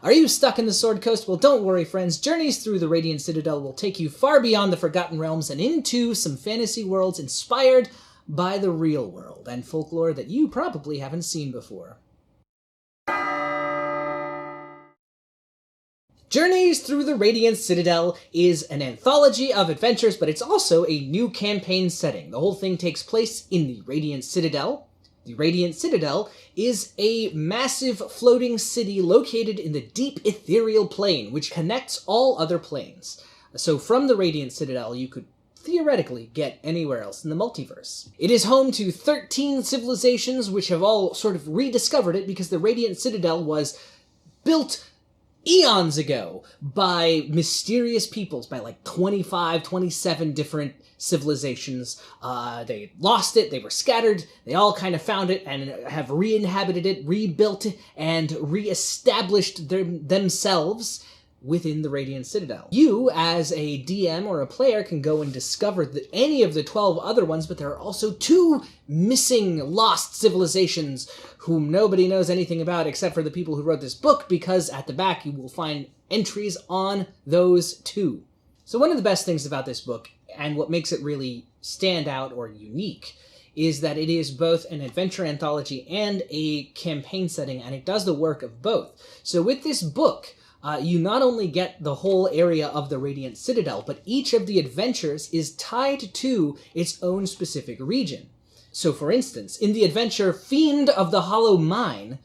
Are you stuck in the Sword Coast? Well, don't worry, friends. Journeys Through the Radiant Citadel will take you far beyond the Forgotten Realms and into some fantasy worlds inspired by the real world and folklore that you probably haven't seen before. Journeys Through the Radiant Citadel is an anthology of adventures, but it's also a new campaign setting. The whole thing takes place in the Radiant Citadel. The Radiant Citadel is a massive floating city located in the deep ethereal plane, which connects all other planes. So from the Radiant Citadel, you could theoretically get anywhere else in the multiverse. It is home to 13 civilizations, which have all sort of rediscovered it because the Radiant Citadel was built eons ago by mysterious peoples, by like 25, 27 different civilizations. They lost it, they were scattered, they all kind of found it and have re-inhabited it, rebuilt it, and re-established themselves within the Radiant Citadel. You, as a DM or a player, can go and discover any of the 12 other ones, but there are also 2 missing, lost civilizations whom nobody knows anything about except for the people who wrote this book, because at the back you will find entries on those 2. So one of the best things about this book, and what makes it really stand out or unique, is that it is both an adventure anthology and a campaign setting, and it does the work of both. So with this book, you not only get the whole area of the Radiant Citadel, but each of the adventures is tied to its own specific region. So for instance, in the adventure Fiend of the Hollow Mine,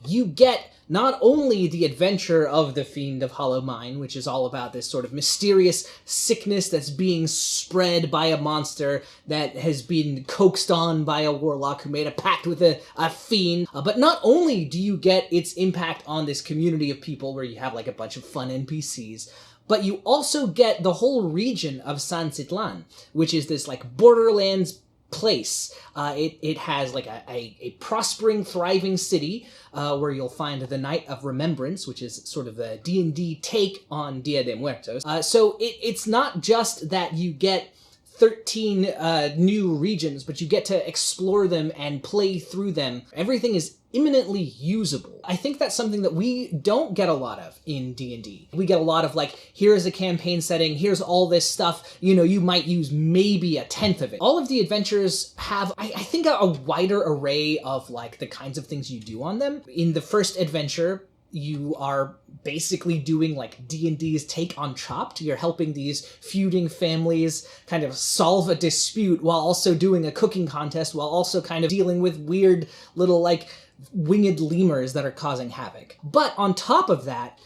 you get not only the adventure of the Fiend of Hollow Mine, which is all about this sort of mysterious sickness that's being spread by a monster that has been coaxed on by a warlock who made a pact with a fiend, but not only do you get its impact on this community of people where you have like a bunch of fun NPCs, but you also get the whole region of San Citlan, which is this like Borderlands place. It has like a prospering, thriving city where you'll find the Night of Remembrance, which is sort of a D&D take on Dia de Muertos. So it's not just that you get 13 new regions, but you get to explore them and play through them. Everything is imminently usable. I think that's something that we don't get a lot of in D&D. We get a lot of like, here's a campaign setting, here's all this stuff, you know, you might use maybe 1/10 of it. All of the adventures have, I think, a wider array of like the kinds of things you do on them. In the first adventure, you are basically doing like D&D's take on Chopped. You're helping these feuding families kind of solve a dispute while also doing a cooking contest, while also kind of dealing with weird little like winged lemurs that are causing havoc. But on top of that,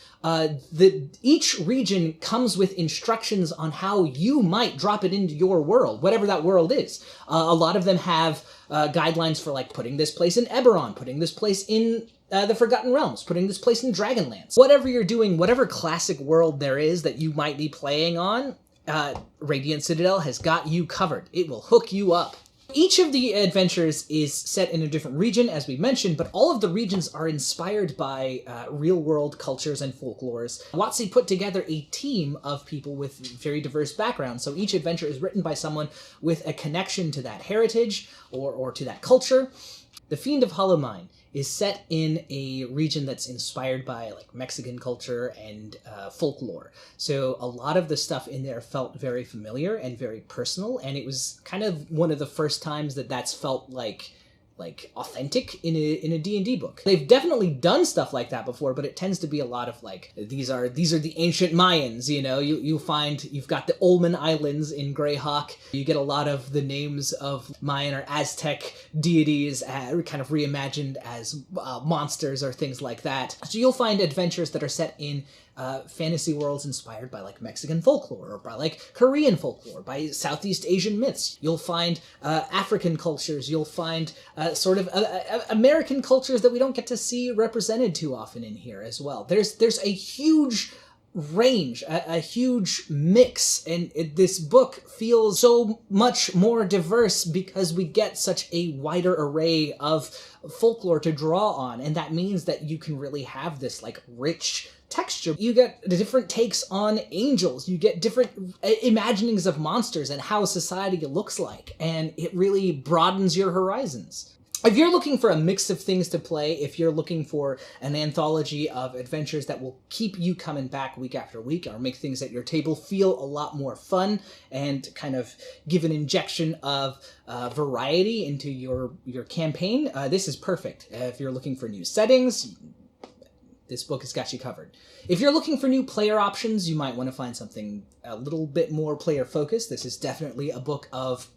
each region comes with instructions on how you might drop it into your world, whatever that world is. A lot of them have guidelines for like putting this place in Eberron, putting this place in the Forgotten Realms, putting this place in Dragonlance. Whatever you're doing, whatever classic world there is that you might be playing on, Radiant Citadel has got you covered. It will hook you up. Each of the adventures is set in a different region, as we mentioned, but all of the regions are inspired by real-world cultures and folklores. WotC put together a team of people with very diverse backgrounds, so each adventure is written by someone with a connection to that heritage or to that culture. The Fiend of Hollow Mine is set in a region that's inspired by like Mexican culture and folklore. So a lot of the stuff in there felt very familiar and very personal, and it was kind of one of the first times that that's felt like authentic in a D&D book. They've definitely done stuff like that before, but it tends to be a lot of like, these are the ancient Mayans, you know, you'll find you've got the Olmen Islands in Greyhawk. You get a lot of the names of Mayan or Aztec deities kind of reimagined as monsters or things like that. So you'll find adventures that are set in fantasy worlds inspired by like Mexican folklore or by like Korean folklore, by Southeast Asian myths. You'll find African cultures. You'll find sort of American cultures that we don't get to see represented too often in here as well. There's a huge range, a huge mix, and this book feels so much more diverse because we get such a wider array of folklore to draw on, and that means that you can really have this like rich texture. You get different takes on angels, you get different imaginings of monsters and how society looks like, and it really broadens your horizons. If you're looking for a mix of things to play, if you're looking for an anthology of adventures that will keep you coming back week after week, or make things at your table feel a lot more fun and kind of give an injection of variety into your campaign, this is perfect. If you're looking for new settings, this book has got you covered. If you're looking for new player options, you might want to find something a little bit more player-focused. This is definitely a book of,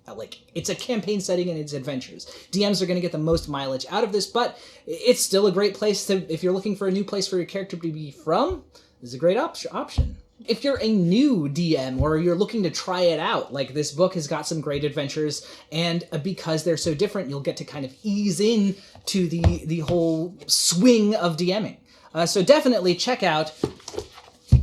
it's a campaign setting and it's adventures. DMs are going to get the most mileage out of this, but it's still a great place to, if you're looking for a new place for your character to be from, this is a great option. If you're a new DM or you're looking to try it out, this book has got some great adventures, and because they're so different, you'll get to kind of ease in to the whole swing of DMing. So definitely check out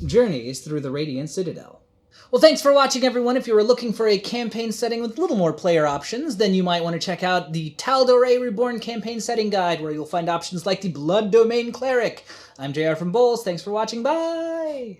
Journeys Through the Radiant Citadel. Well, thanks for watching, everyone. If you were looking for a campaign setting with a little more player options, then you might want to check out the Tal'Dorei Reborn Campaign Setting Guide, where you'll find options like the Blood Domain Cleric. I'm JR from Bowles. Thanks for watching. Bye!